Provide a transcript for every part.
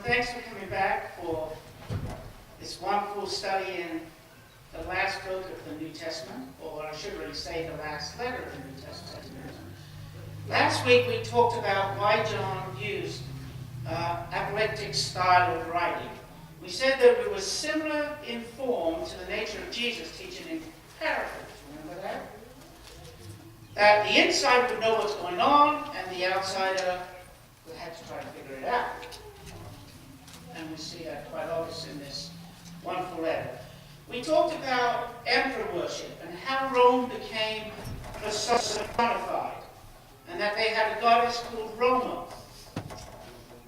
Thanks for coming back for this wonderful study in the last book of the New Testament, or I should really say the last letter of the New Testament. Last week we talked about why John used apoplectic style of writing. We said that it was similar in form to the nature of Jesus teaching in parables. Remember that? That the insider would know what's going on, and the outsider would have to try to figure it out. And we see that quite obvious in this wonderful letter. We talked about emperor worship and how Rome became personified, and that they had a goddess called Roma.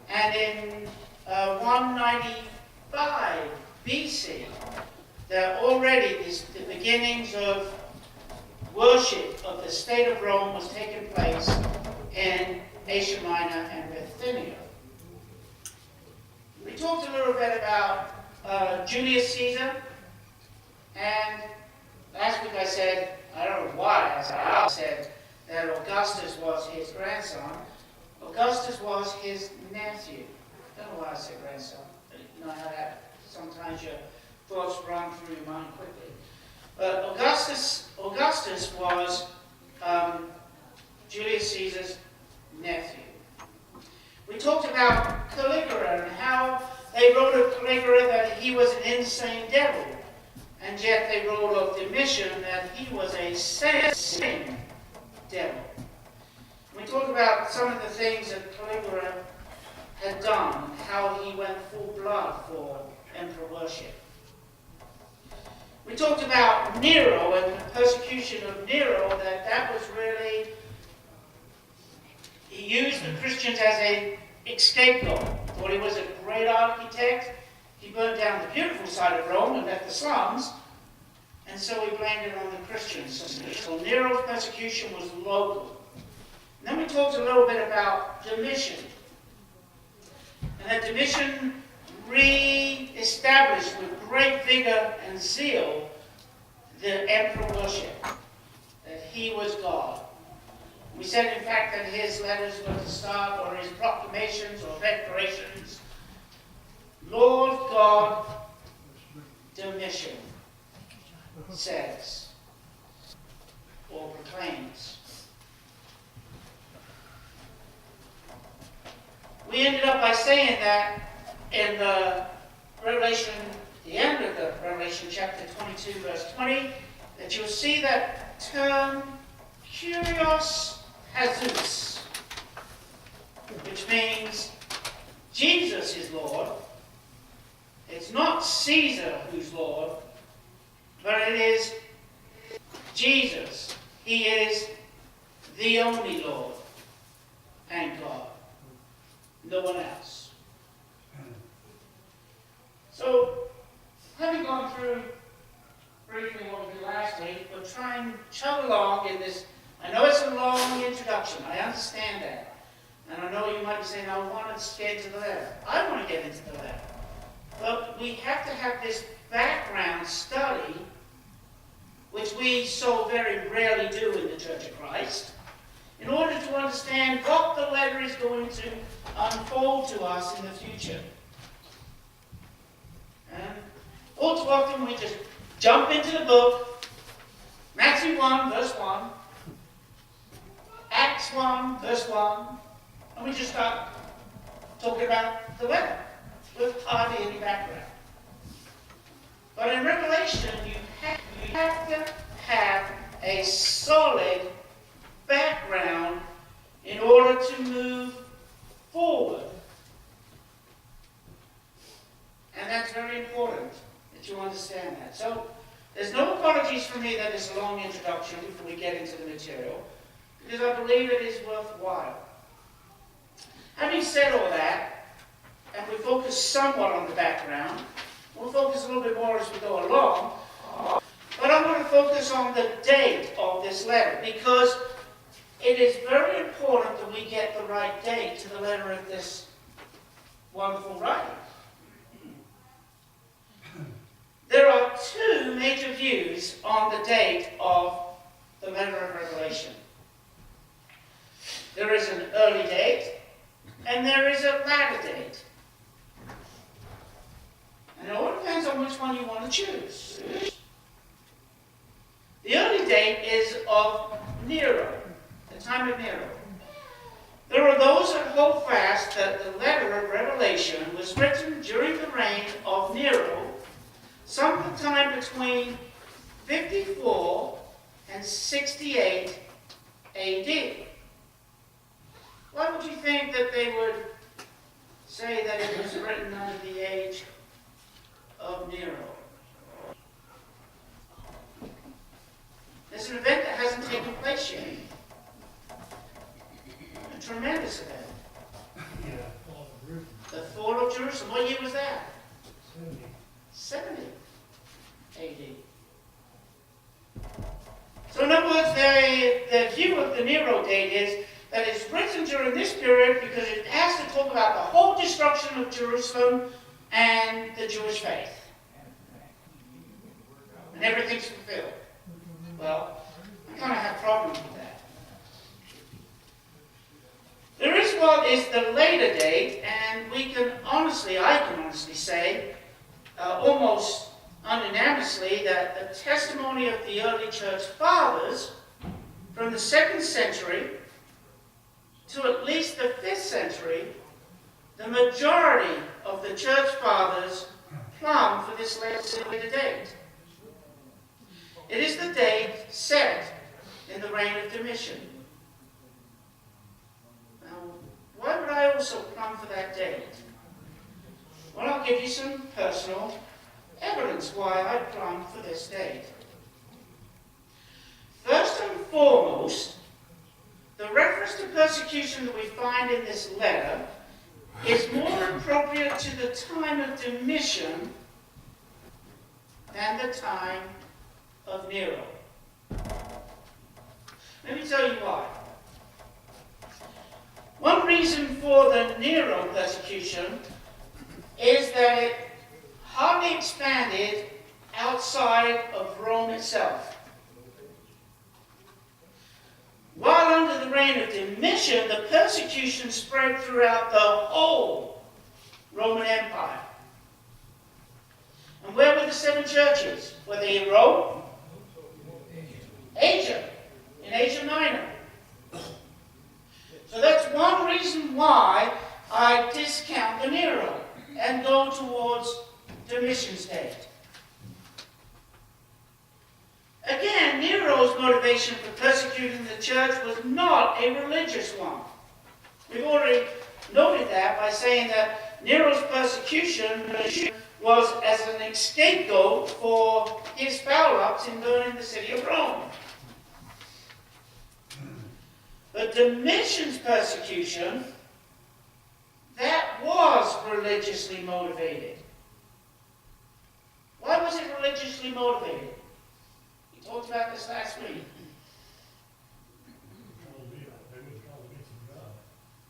And in 195 BC, there already the beginnings of worship of the state of Rome was taking place in Asia Minor and Bithynia. We talked a little bit about Julius Caesar, and last week I said, I don't know why, I said that Augustus was his grandson. Augustus was his nephew. I don't know why I said grandson, but you know how that, sometimes your thoughts run through your mind quickly. But Augustus was Julius Caesar's nephew. We talked about Caligula and how they wrote of Caligula that he was an insane devil, and yet they wrote of Domitian that he was a sane devil. We talked about some of the things that Caligula had done, and how he went full blood for emperor worship. We talked about Nero and the persecution of Nero, that was really, he used the Christians as a scapegoat. Thought he was a great architect. He burned down the beautiful side of Rome and left the slums, and so he blamed it on the Christians. So Nero's persecution was local. And then we talked a little bit about Domitian, and that Domitian re-established with great vigor and zeal the emperor worship, that he was God. We said, in fact, that his letters were to start, or his proclamations or declarations, Lord God Domitian says, or proclaims. We ended up by saying that in the Revelation, the end of the Revelation chapter 22, verse 20, that you'll see that term Kyrios Jesus, which means Jesus is Lord. It's not Caesar who's Lord, but it is Jesus. He is the only Lord and God. No one else. So, having gone through briefly what we did last week, we'll try and chug along in this. I know it's a long introduction. I understand that. And I know you might be saying, I want to get into the letter. I want to get into the letter. But we have to have this background study, which we so very rarely do in the Church of Christ, in order to understand what the letter is going to unfold to us in the future. And all too often we just jump into the book, Matthew 1, verse 1, Acts 1, verse 1, and we just start talking about the letter with hardly any background. But in Revelation, you have to have a solid background in order to move forward. And that's very important that you understand that. So, there's no apologies for me that it's a long introduction before we get into the material, because I believe it is worthwhile. Having said all that, and we focus somewhat on the background, we'll focus a little bit more as we go along, but I want to focus on the date of this letter, because it is very important that we get the right date to the letter of this wonderful writing. There are two major views on the date of the letter of Revelation. There is an early date, and there is a latter date. on which one you want to choose. The early date is of Nero, the time of Nero. There are those that hold fast that the letter of Revelation was written during the reign of Nero, sometime between 54 and 68 AD. Why would you think that they would say that it was written under the age of Nero? It's an event that hasn't taken place yet. A tremendous event. The fall of Jerusalem. What year was that? 70 AD. So in other words, the view of the Nero date is that it's written during this period because it has to talk about the whole destruction of Jerusalem and the Jewish faith. And everything's fulfilled. Well, I kind of have problems with that. There is what is the later date, and I can honestly say, almost unanimously, that the testimony of the early church fathers from the 2nd century to at least the 5th century, the majority of the church fathers plumb for this later date. It is the date set in the reign of Domitian. Now, why would I also plumb for that date? Well, I'll give you some personal evidence why I plumb for this date. First and foremost, the reference to persecution that we find in this letter is more appropriate to the time of Domitian than the time of Nero. Let me tell you why. One reason for the Nero persecution is that it hardly expanded outside of Rome itself. While under the reign of Domitian, the persecution spread throughout the whole Roman Empire. And where were the 7 churches? Were they in Rome? Asia. In Asia Minor. So that's one reason why I discount the Nero and go towards Domitian's date. Again, Nero's motivation for persecuting the church was not a religious one. We've already noted that by saying that Nero's persecution was as an scapegoat for his foul-ups in burning the city of Rome. But Domitian's persecution, that was religiously motivated. Why was it religiously motivated? We talked about this last week.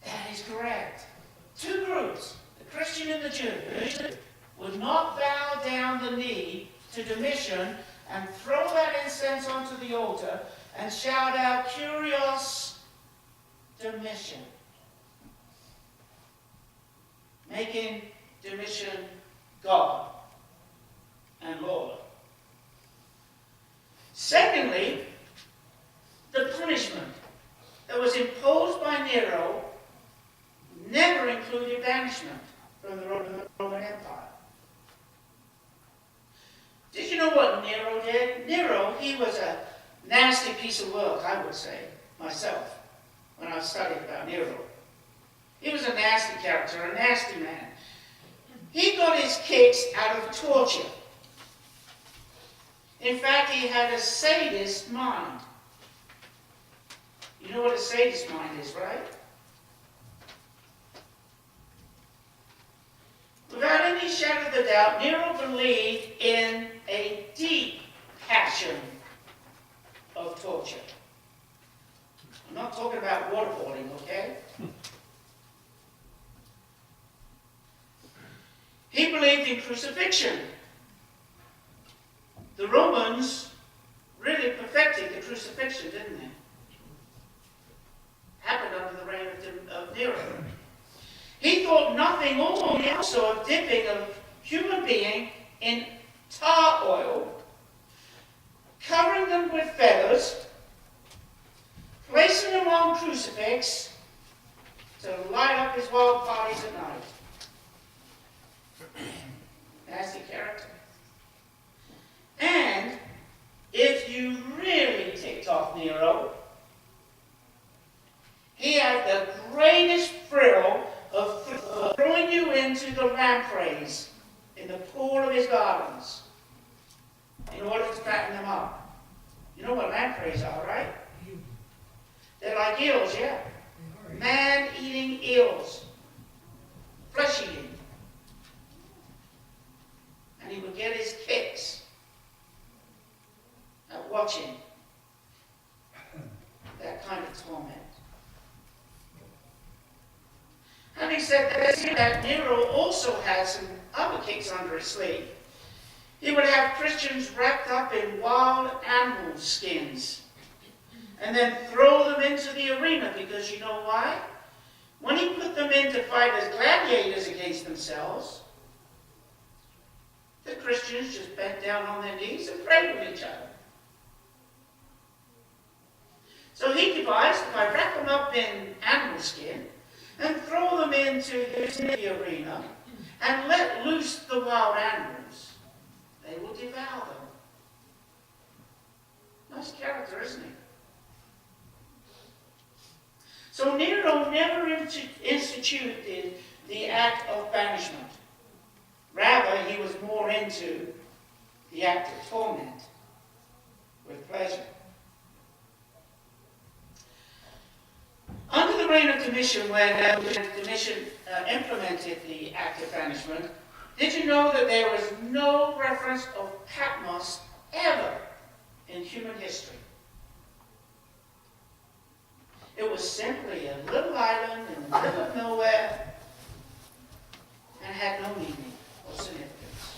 That is correct. 2 groups, the Christian and the Jewish, would not bow down the knee to Domitian and throw that incense onto the altar and shout out, Kyrios Domitian, making Domitian God and Lord. Secondly, the punishment that was imposed by Nero never included banishment from the Roman Empire. Did you know what Nero did? Nero, he was a nasty piece of work, I would say, myself, when I studied about Nero. He was a nasty character, a nasty man. He got his kicks out of torture. In fact, he had a sadist mind. You know what a sadist mind is, right? Without any shadow of a doubt, Nero believed in a deep passion of torture. I'm not talking about waterboarding, okay? He believed in crucifixion. The Romans really perfected the crucifixion, didn't they? Happened under the reign of Nero. He thought nothing also of dipping a human being in tar oil, covering them with feathers, placing them on crucifix to light up his wild parties at night. That's the character. And if you really ticked off Nero, he had the greatest thrill of throwing you into the lampreys in the pool of his gardens in order to fatten them up. You know what lampreys are, right? They're like eels, yeah. Man-eating eels. Flesh-eating. And he would get his kicks at watching that kind of torment. Having said that, Nero also had some other kicks under his sleeve. He would have Christians wrapped up in wild animal skins and then throw them into the arena, because you know why? When he put them in to fight as gladiators against themselves, the Christians just bent down on their knees and prayed with each other. So he devised, if I wrap them up in animal skin and throw them into the arena and let loose the wild animals, they will devour them. Nice character, isn't he? So Nero never instituted the act of banishment. Rather, he was more into the act of torment with pleasure. Under the reign of Domitian, when Domitian implemented the act of banishment, did you know that there was no reference of Patmos ever in human history? It was simply a little island in the middle of nowhere and had no meaning or significance.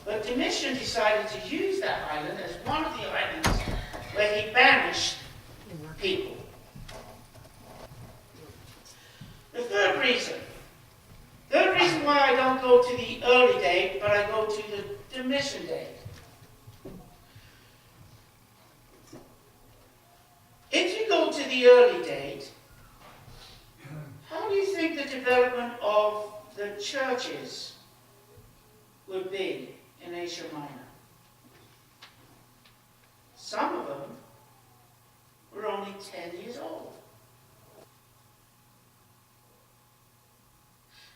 But Domitian decided to use that island as one of the islands where he banished people. The third reason why I don't go to the early date, but I go to the Domitian date. If you go to the early date, how do you think the development of the churches would be in Asia Minor? Some of them were only 10 years old.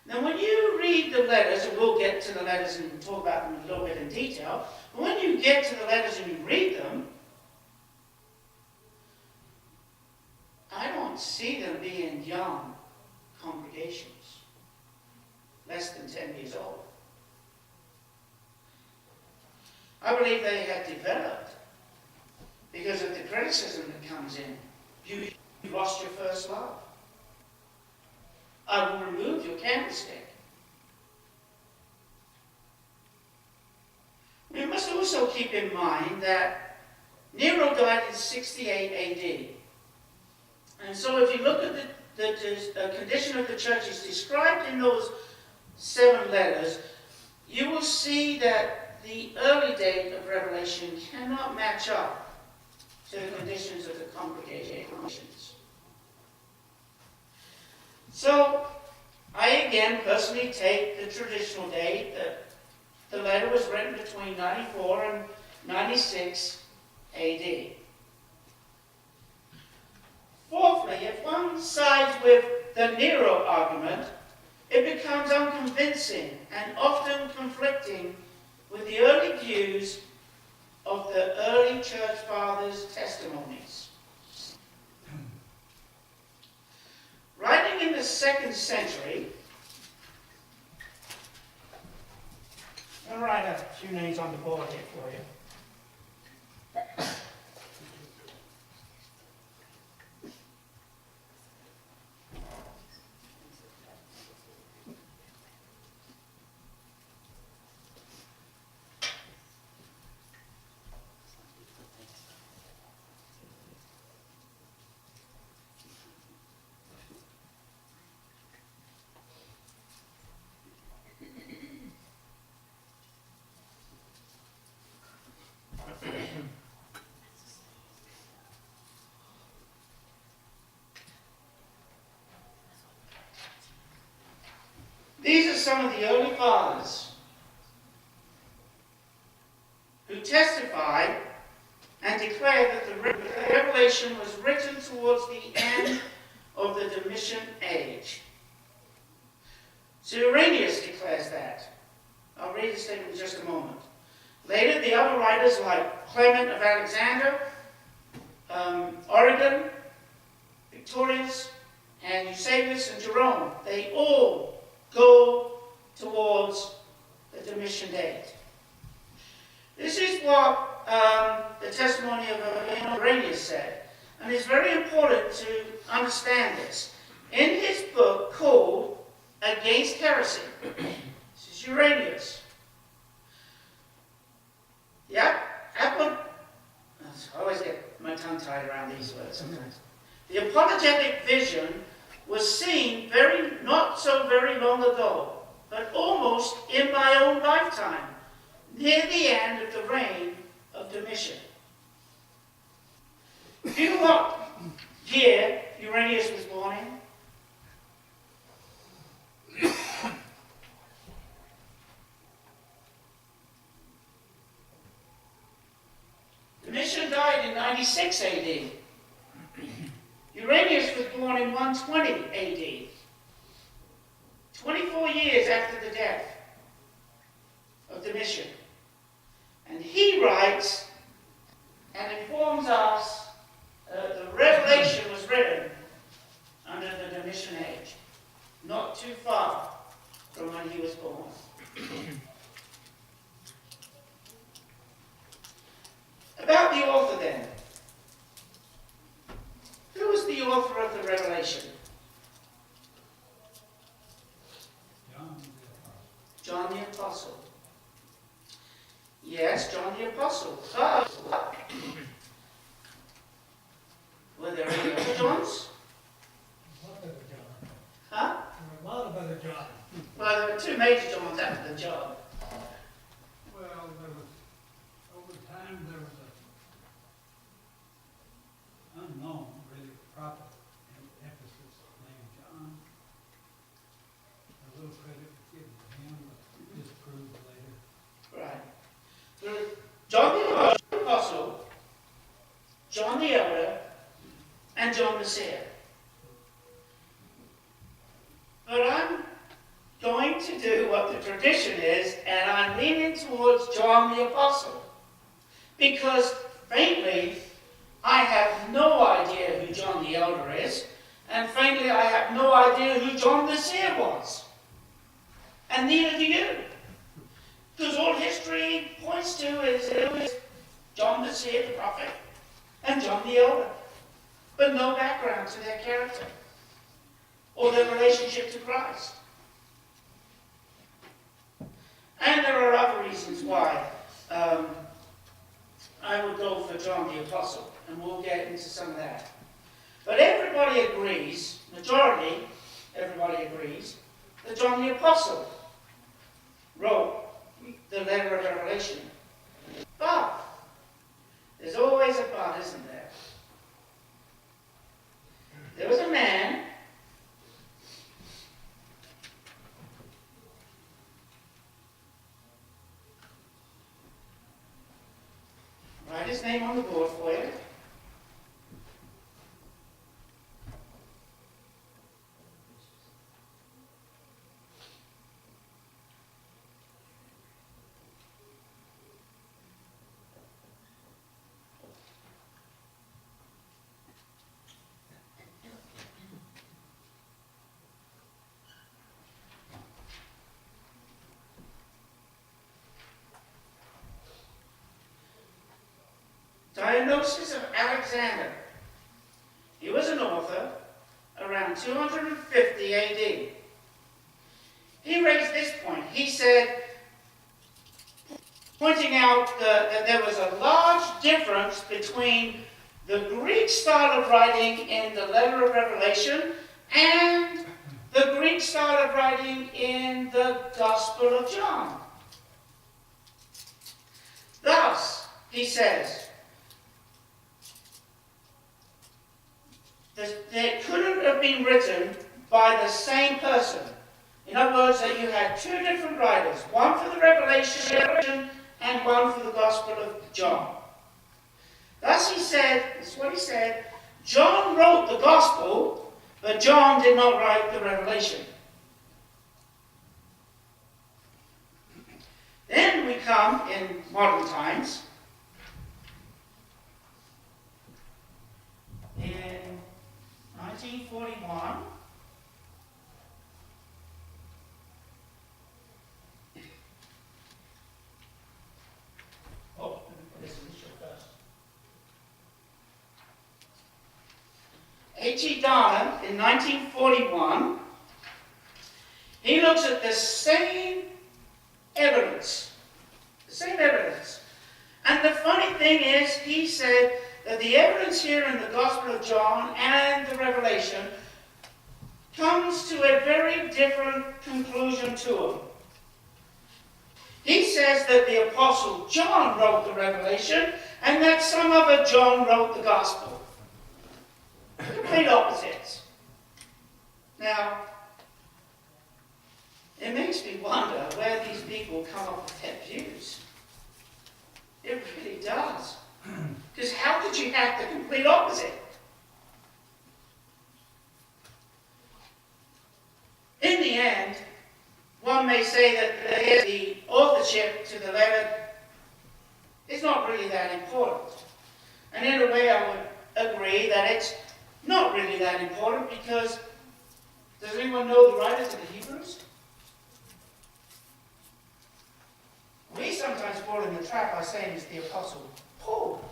Now, when you read the letters, and we'll get to the letters and talk about them a little bit in detail, but when you get to the letters and you read them, I don't see them being young congregations, less than 10 years old. I believe they had developed because of the criticism that comes in. You lost your first love. I will remove your candlestick. We must also keep in mind that Nero died in 68 AD. And so if you look at the condition of the churches described in those 7 letters, you will see that the early date of Revelation cannot match up to the conditions of the congregations. So, I again personally take the traditional date that the letter was written between 94 and 96 AD. Fourthly, if one sides with the Nero argument, it becomes unconvincing and often conflicting with the early views of the early church fathers' testimonies. Writing in the 2nd century, I'll write a few names on the board here for you. These are some of the early fathers who testified and declared that the Revelation was written towards the end of the Domitian age. So Irenaeus declares that. I'll read his statement in just a moment. Later, the other writers like Clement of Alexander, Origen, Victorius, and Eusebius and Jerome, they all go towards the Domitian date. This is what the testimony of Irenaeus said, and it's very important to understand this. In his book called Against Heresy, this is Irenaeus. I always get my tongue tied around these words sometimes. The apologetic vision was seen not so very long ago, but almost in my own lifetime, near the end of the reign of Domitian. Do you know what year Irenaeus was born in? Domitian died in 96 AD. Irenaeus was born in 120 AD, 24 years after the death of Domitian. And he writes and informs us that the Revelation was written under the Domitian age, not too far from when he was born. About the author then. Who was the author of the Revelation? John the Apostle. Yes, John the Apostle. But were there any other Johns? Huh? There were a lot of other Johns. Well, there were two major Johns after the John. Well, there was, over time, there was an unknown, really, prophet in Ephesus named John. A little credit given to him, but disproved later. Right. There was John the Apostle, John the Elder, and John the Seer. But I'm going to do what the tradition is, and I'm leaning towards John the Apostle. Because, frankly, I have no idea who John the Elder is, and frankly, I have no idea who John the Seer was. And neither do you. Because all history points to is John the Seer, the prophet, and John the Elder. But no background to their character or their relationship to Christ. And there are other reasons why I would go for John the Apostle, and we'll get into some of that. But everybody agrees, majority, everybody agrees, that John the Apostle wrote the letter of Revelation. But there's always a but, isn't there? There was a man write his name on the board for you. Dionysius of Alexander. He was an author around 250 AD. He raised this point. He said, pointing out that there was a large difference between the Greek style of writing in the letter of Revelation and the Greek style of writing in the Gospel of John. Thus, he says, they couldn't have been written by the same person. In other words, that you had two different writers, one for the Revelation and one for the Gospel of John. Thus he said, this is what he said, John wrote the Gospel, but John did not write the Revelation. Then we come in modern times, in 1941, H.E. Dana, in 1941, he looks at the same evidence. The same evidence. And the funny thing is, he said that the evidence here in the Gospel of John and the Revelation comes to a very different conclusion to him. He says that the Apostle John wrote the Revelation and that some other John wrote the Gospel. Complete opposites. Now, it makes me wonder where these people come up with their views. It really does. Because how could you have the complete opposite? In the end, one may say that the authorship to the letter is not really that important. And in a way I would agree that it's not really that important because does anyone know the writers of the Hebrews? We sometimes fall in the trap by saying it's the Apostle Paul.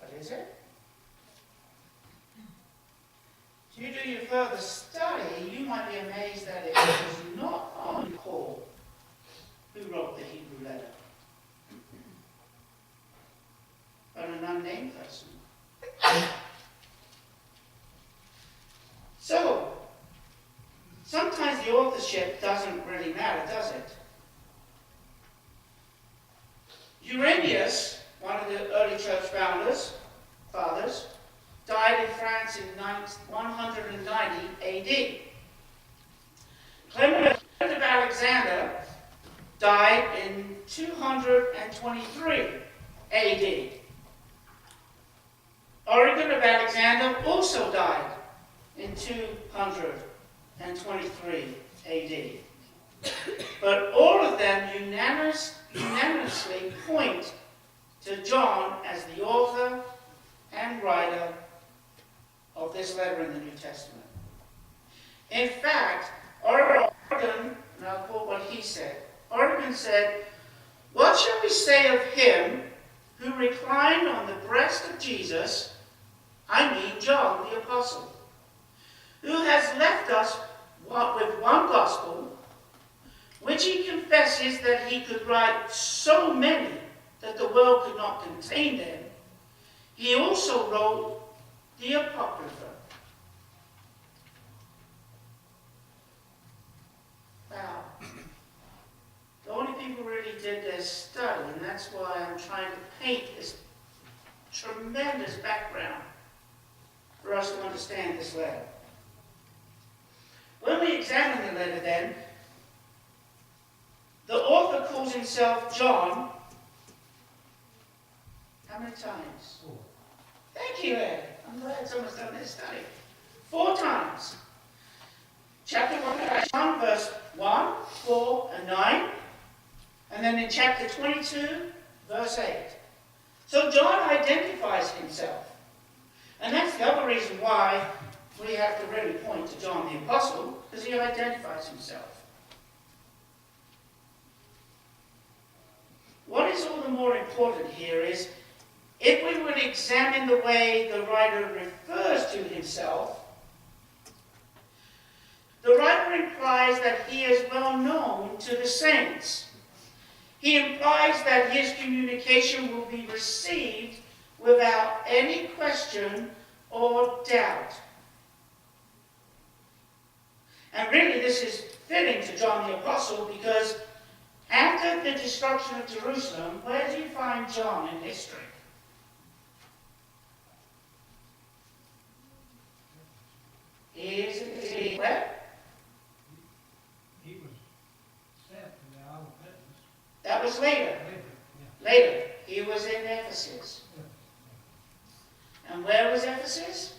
But is it? If you do your further study, you might be amazed that it was not only Paul who wrote the Hebrew letter, but an unnamed person. So, sometimes the authorship doesn't really matter, does it? Irenaeus, one of the early church fathers, died in France in 190 AD. Clement of Alexander died in 223 AD. Origen of Alexander also died in 223 AD. But all of them unanimously point to John as the author and writer of this letter in the New Testament. In fact, Origen, and I'll quote what he said, Origen said, "What shall we say of him who reclined on the breast of Jesus, I mean John the Apostle, who has left us with one gospel, which he confesses that he could write so many that the world could not contain them. He also wrote the Apocrypha." Wow. The only people who really did their study, and that's why I'm trying to paint this tremendous background for us to understand this letter. When we examine the letter then, the author calls himself John. How many times? 4. Thank you, Ed. I'm glad someone's done this study. 4 times. Chapter 1, verse 1, 4, and 9. And then in chapter 22, verse 8. So John identifies himself. And that's the other reason why we have to really point to John the Apostle, because he identifies himself. What is all the more important here is, if we would examine the way the writer refers to himself, the writer implies that he is well known to the saints. He implies that his communication will be received without any question or doubt. And really this is fitting to John the Apostle, because after the destruction of Jerusalem, where do you find John in history? Is it where? that was later. Later, yeah. Later. He was in Ephesus. And where was Ephesus?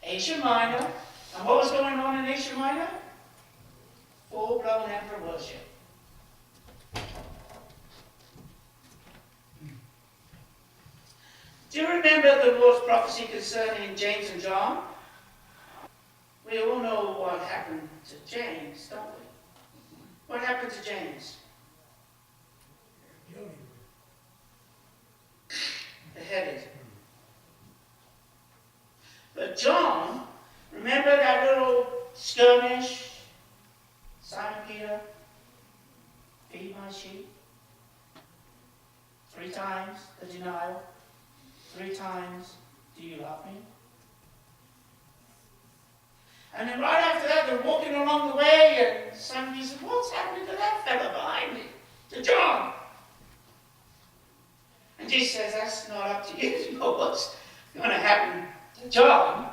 Asia Minor. And what was going on in Asia Minor? Full-blown emperor worship. Do you remember the Lord's prophecy concerning James and John? We all know what happened to James, don't we? What happened to James? Beheaded. But John, remember that little skirmish? Simon Peter, feed my sheep. 3 times the denial. 3 times, do you love me? And then right after that, they're walking along the way, and somebody said, what's happening to that fella behind me? To John. And Jesus says, that's not up to you to know what's going to happen to John.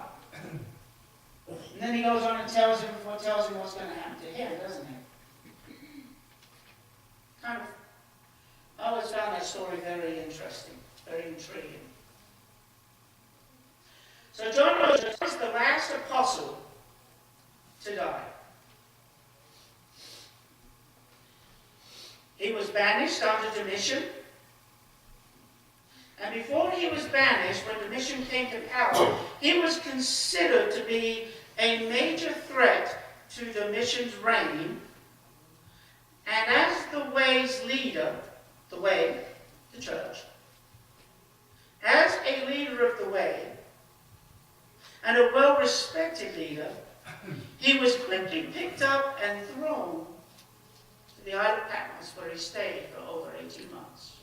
And then he goes on and tells him what's going to happen to him, doesn't he? Kind of, I always found that story very interesting, very intriguing. So John was the last apostle to die. He was banished under Domitian. And before he was banished, when Domitian came to power, he was considered to be a major threat to Domitian's reign. And as the way's leader, the way, the church, as a leader of the way, and a well-respected leader, he was quickly picked up and thrown to the Isle of Patmos, where he stayed for over 18 months.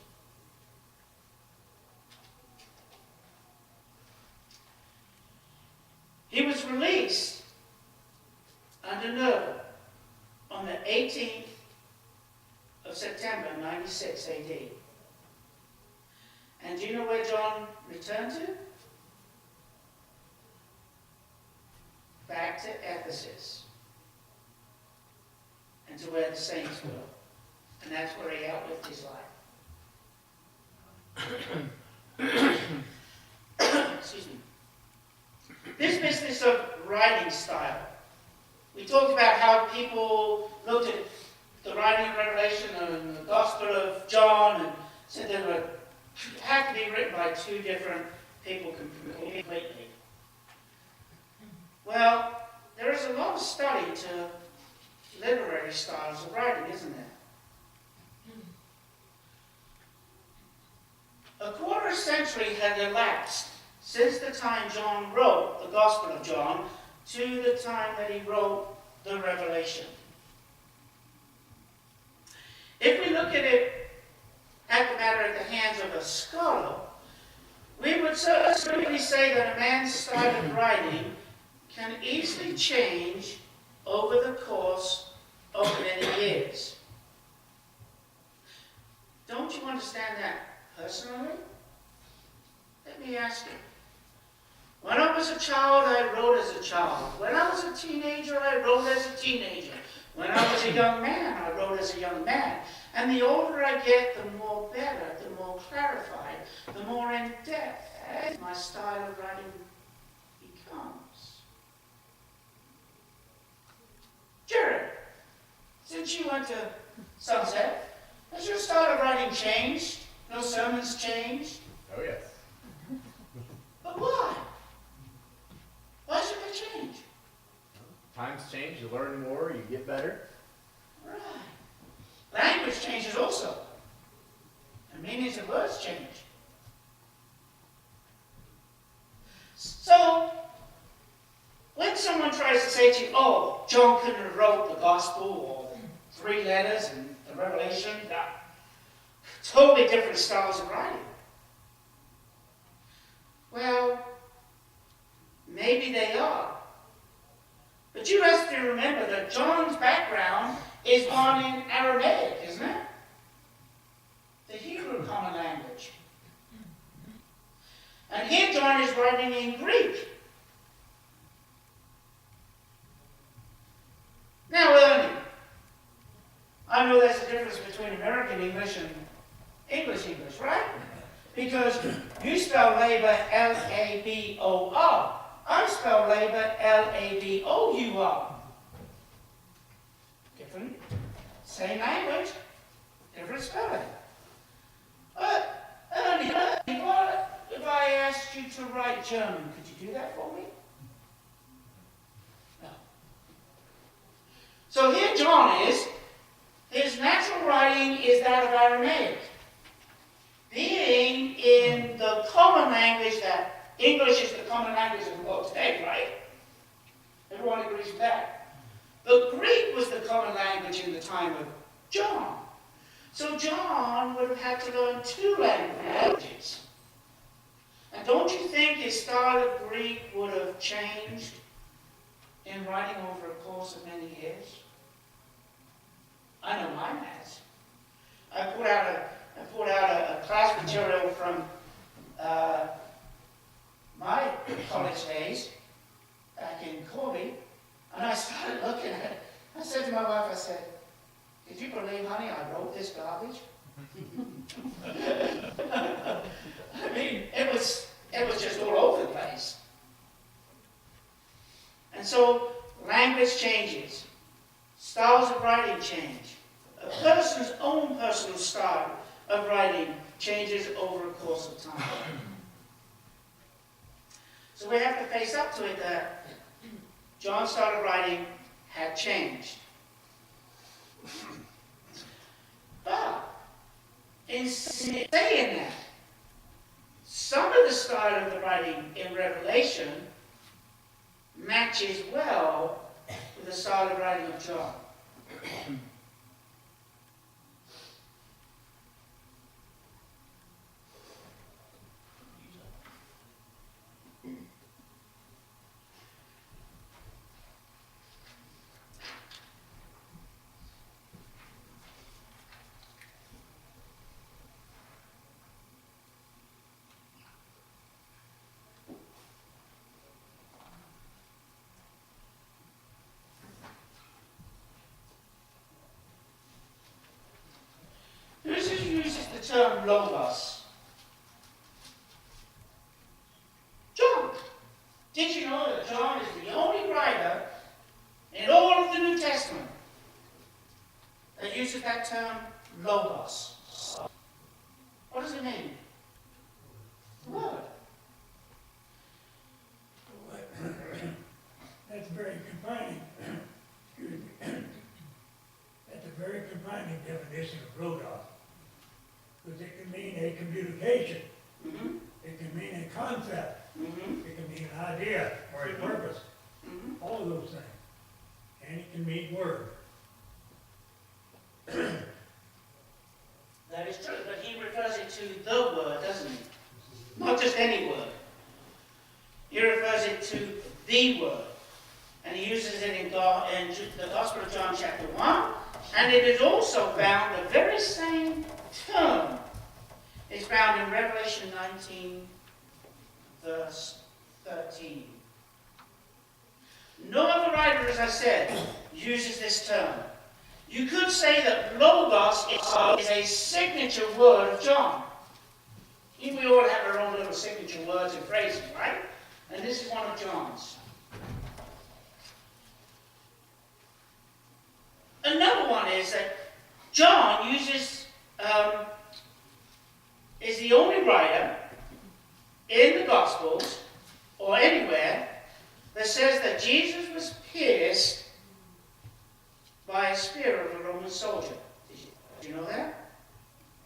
He was released under Nerva on the 18th of September, 96 AD. And do you know where John returned to? Back to Ephesus. And to where the saints were. And that's where he outlived his life. Excuse me. This business of writing style. We talked about how people looked at the writing of Revelation and the Gospel of John and said they were had to be written by 2 different people completely. Well, there is a lot of study to literary styles of writing, isn't there? A quarter century had elapsed since the time John wrote the Gospel of John to the time that he wrote the Revelation. If we look at the matter at the hands of a scholar, we would certainly say that a man's style of writing can easily change over the course of many years. Don't you understand that personally? Let me ask you. When I was a child, I wrote as a child. When I was a teenager, I wrote as a teenager. When I was a young man, I wrote as a young man. And the older I get, the more better, the more clarified, the more in-depth as my style of writing becomes. Jared, since you went to Sunset, has your style of writing changed? No sermons changed? Oh, yes. But why? Why should they change? Times change, you learn more, you get better. Right. Language changes also. And meanings of words change. So, when someone tries to say to you, oh, John couldn't have wrote the Gospel or 3 letters and the Revelation, totally different styles of writing. Well, maybe they are. But you have to remember that John's background is one in Aramaic, isn't it? The Hebrew common language. And here John is writing in Greek. Now, Ernie, I know there's a difference between American English and English, right? Because you spell labor L-A-B-O-R. I spell labor L-A-B-O-U-R. Different, same language, different spelling. Ernie, what if I asked you to write German? Could you do that for me? No. So here John is. His natural writing is that of Aramaic. Being in the common language that English is the common language of the world today, right? Everyone agrees with that. But Greek was the common language in the time of John. So John would have had to learn two languages. And don't you think his style of Greek would have changed in writing over a course of many years? I know mine has. I put out a class material from my college days back in Corby, and I started looking at it. I said to my wife, I said, "Did you believe, honey, I wrote this garbage?" I mean, it was just all over the place. And so language changes. Styles of writing change. A person's own personal style of writing changes over a course of time. So we have to face up to it that John's style of writing had changed. But in saying that, some of the style of the writing in Revelation matches well with the style of writing of John. Who uses the term logos? John. Did you know that John is the only writer in all of the New Testament that uses that term logos? What does it mean? Word. That's very confining. Excuse me. That's a very confining definition of logos. Because it can mean a communication. Mm-hmm. It can mean a concept. Mm-hmm. It can mean an idea or a purpose. Mm-hmm. All of those things. And it can mean word. That is true, but he refers it to the word, doesn't he? Not just any word. He refers it to the word. And he uses it in the Gospel of John chapter 1. And it is also found, the very same term is found in Revelation 19, verse 13. No other writer, as I said, uses this term. You could say that Logos is a signature word of John. We all have our own little signature words and phrases, right? And this is one of John's. Another one is that John is the only writer in the Gospels or anywhere that says that Jesus was pierced by a spear of a Roman soldier. Did you know that?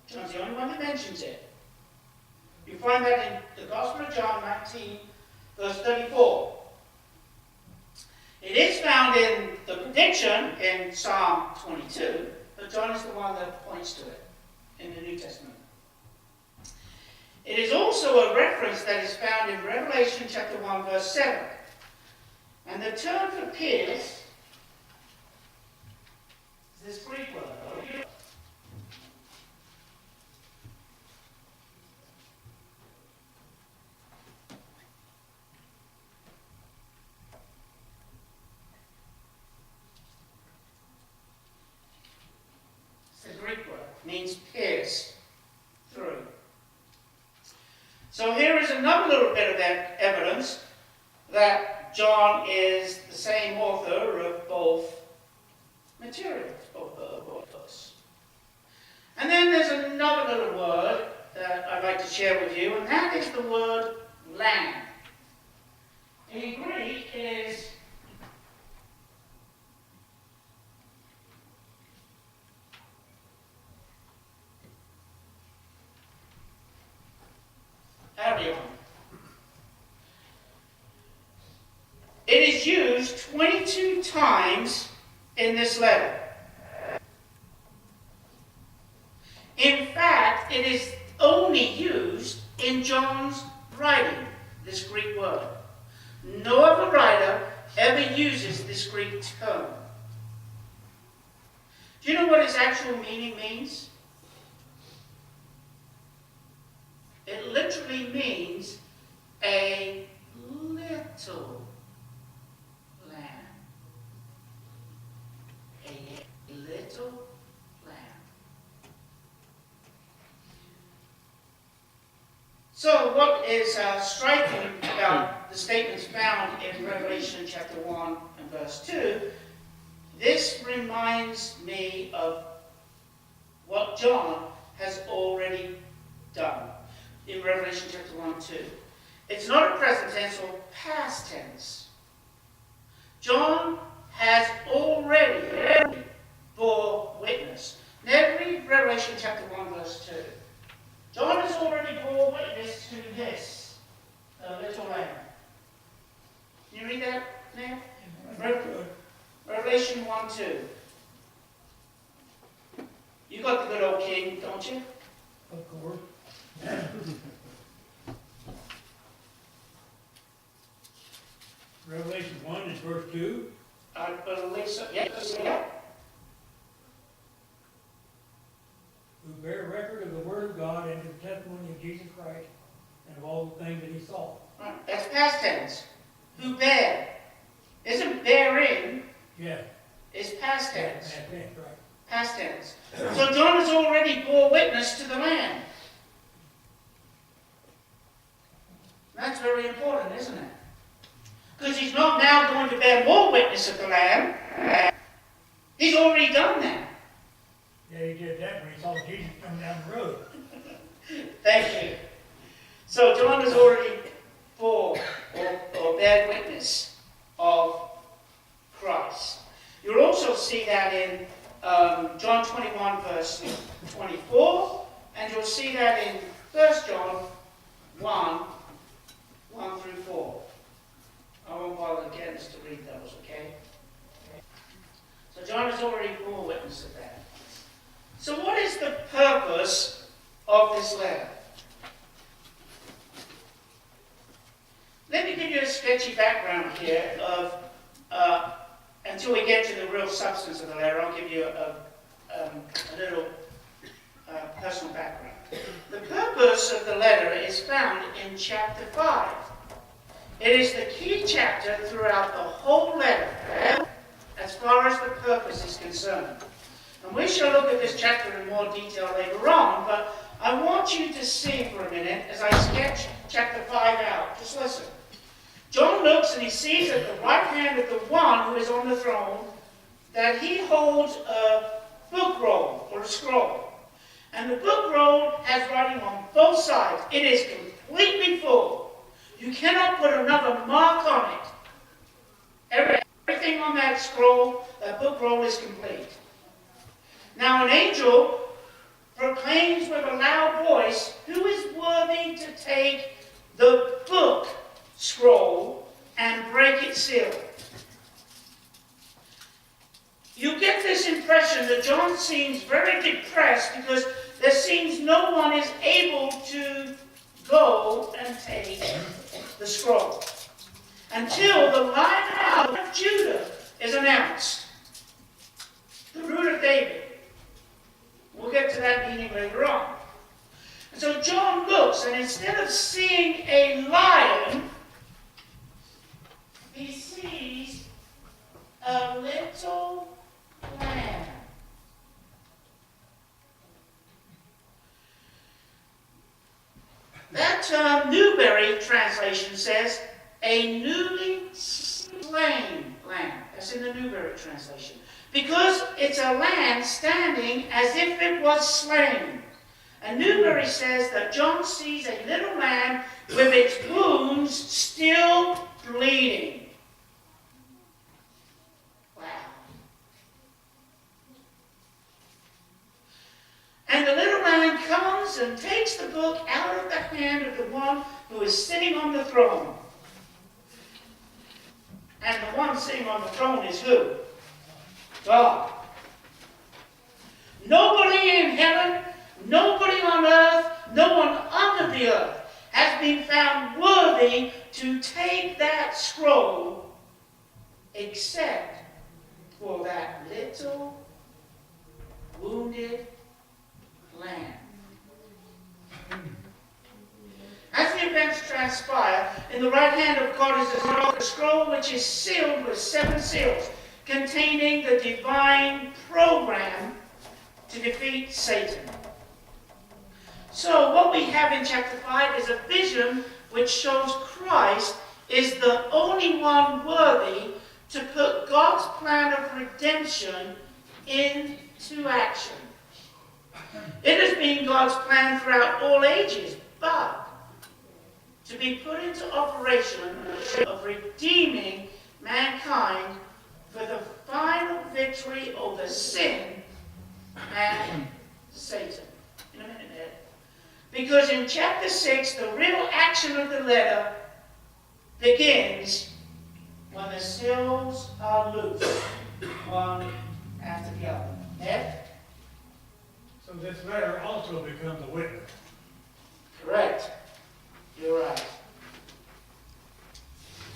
John's the only one that mentions it. You find that in the Gospel of John 19, verse 34. It is found in the prediction in Psalm 22, but John is the one that points to it in the New Testament. It is also a reference that is found in Revelation chapter 1, verse 7. And the term for pierce is this Greek word. means pierced through. So here is another little bit of evidence that John is the same author of both materials, both books. And then there's another little word that I'd like to share with you, and that is the word lamb. In Greek is arion. It is used 22 times in this letter. In fact, it is only used in John's writing, this Greek word. No other writer ever uses this Greek term. Do you know what its actual meaning means? It literally means a little lamb. A little lamb. So what is striking about the statements found in Revelation chapter 1 and verse 2, this reminds me of what John has already done in Revelation chapter 1 and 2. It's not a present tense or past tense. John has already bore witness. Now read Revelation chapter 1 verse 2. John has already bore witness to this, the little lamb. Can you read that now? Revelation 1, 2. You got the good old king, don't you? Of course. Revelation 1 and verse 2. I believe so. Yes. Yeah. Who bear record of the word of God and the testimony of Jesus Christ and of all the things that he saw. Right. That's past tense. Who bear? Isn't bearing, Yeah. is past tense. Past tense, right. Past tense. So John has already bore witness to the Lamb. That's very important, isn't it? Because he's not now going to bear more witness of the Lamb. He's already done that. Yeah, he did that when he saw Jesus coming down the road. Thank you. So John has already bore or bear witness of Christ. You'll also see that in John 21 verse 24, and you'll see that in 1 John 1 through 4. I won't bother getting us to read those, okay? So John has already bore witness of that. So what is the purpose of this letter? Let me give you a sketchy background here of, until we get to the real substance of the letter, I'll give you a little personal background. The purpose of the letter is found in chapter 5. It is the key chapter throughout the whole letter, as far as the purpose is concerned. And we shall look at this chapter in more detail later on, but I want you to see for a minute as I sketch chapter 5 out. Just listen. John looks and he sees at the right hand of the one who is on the throne that he holds a book roll or a scroll. And the book roll has writing on both sides. It is completely full. You cannot put another mark on it. Everything on that scroll, that book roll, is complete. Now an angel proclaims with a loud voice, who is worthy to take the book scroll and break its seal? You get this impression that John seems very depressed because there seems no one is able to go and take the scroll until the Lion of Judah is announced, the root of David. We'll get to that meaning later on. And so John looks, and instead of seeing a lion, he sees a little lamb. That term, Newberry translation says, a newly slain lamb. That's in the Newberry translation. Because it's a lamb standing as if it was slain. And Newberry says that John sees a little lamb with its wounds still bleeding. Wow. And the little lamb comes and takes the book out of the hand of the one who is sitting on the throne. And the one sitting on the throne is who? God. Nobody in heaven, nobody on earth, no one under the earth has been found worthy to take that scroll except for that little wounded lamb. As the events transpire, in the right hand of God is a scroll which is sealed with 7 seals, containing the divine program to defeat Satan. So what we have in chapter 5 is a vision which shows Christ is the only one worthy to put God's plan of redemption into action. It has been God's plan throughout all ages, but to be put into operation of redeeming mankind for the final victory over sin and Satan. In a minute, Ed. Because in chapter 6, the real action of the letter begins when the seals are loosed, one after the other. Ed? So this letter also becomes a witness. Correct. You're right.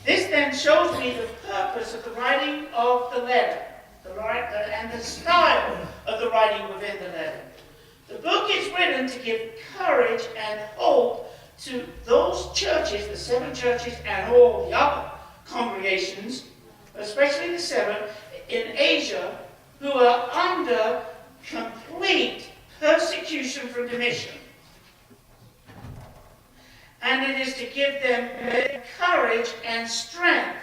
This then shows me the purpose of the writing of the letter, and the style of the writing within the letter. The book is written to give courage and hope to those churches, the 7 churches and all the other congregations, especially the 7 in Asia, who are under complete persecution from the mission. And it is to give them courage and strength,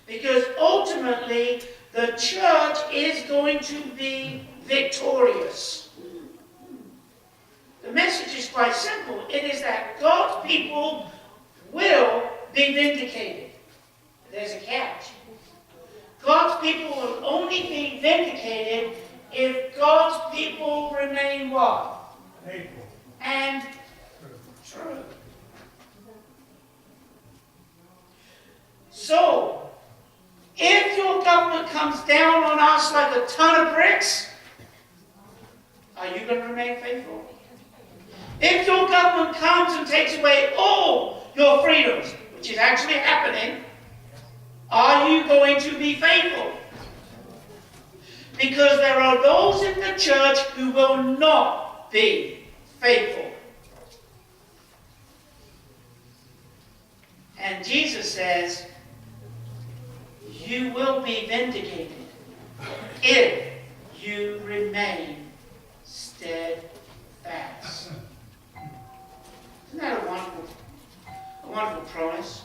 because ultimately the church is going to be victorious. The message is quite simple. It is that God's people will be vindicated. There's a catch. God's people will only be vindicated if God's people remain what? Faithful. And true. So, if your government comes down on us like a ton of bricks, are you going to remain faithful? If your government comes and takes away all your freedoms, which is actually happening, are you going to be faithful? Because there are those in the church who will not be faithful. And Jesus says, you will be vindicated if you remain steadfast. Isn't that a wonderful promise?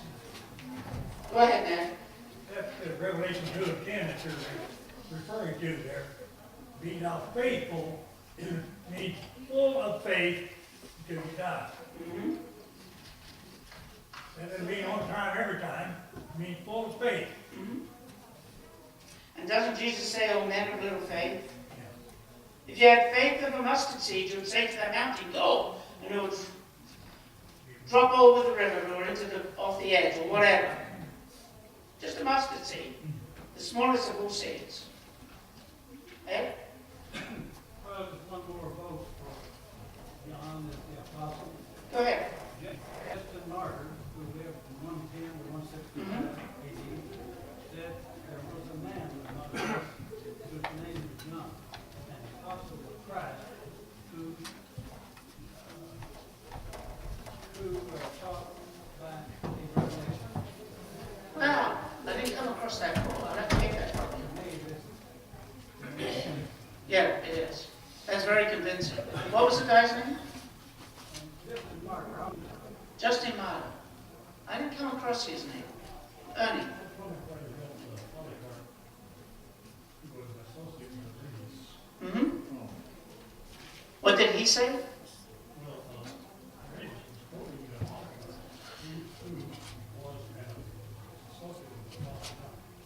Go ahead, Ned. That's the Revelation 2 and 10 that you're referring to there. Be thou faithful means full of faith until you die. Mm-hmm. That doesn't mean on time every time. It means full of faith. Mm-hmm. And doesn't Jesus say, oh, men of little faith? Yeah. If you had faith of a mustard seed, you would say to that mountain, go, and it would drop over the river or off the edge or whatever. Just a mustard seed. The smallest of all seeds. Eh? Well, there's one more vote for John as the apostle. Go ahead. Justin Martyr, who lived from 110 to 165 AD, said there was a man among us whose name was John, an apostle of Christ, who taught by a revelation. Wow, I didn't come across that before. I'll have to take that from you. Yeah, it is. That's very convincing. What was the guy's name? Justin Martyr. Justin Marlowe. I didn't come across his name. Ernie. Mm-hmm. What did he say?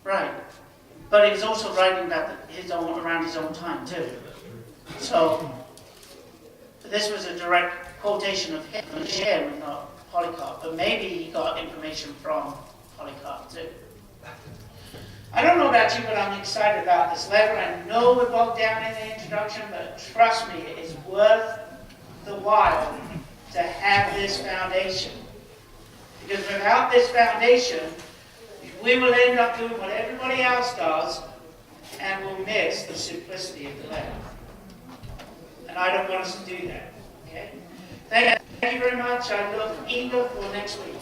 Right. But he was also writing about around his own time too. So this was a direct quotation of him, not Polycarp. But maybe he got information from Polycarp too. I don't know about you, but I'm excited about this letter. I know we're bogged down in the introduction, but trust me, it is worth the while to have this foundation. Because without this foundation, we will end up doing what everybody else does, and we'll miss the simplicity of the letter. And I don't want us to do that. Okay? Thank you very much. I look eager for next week.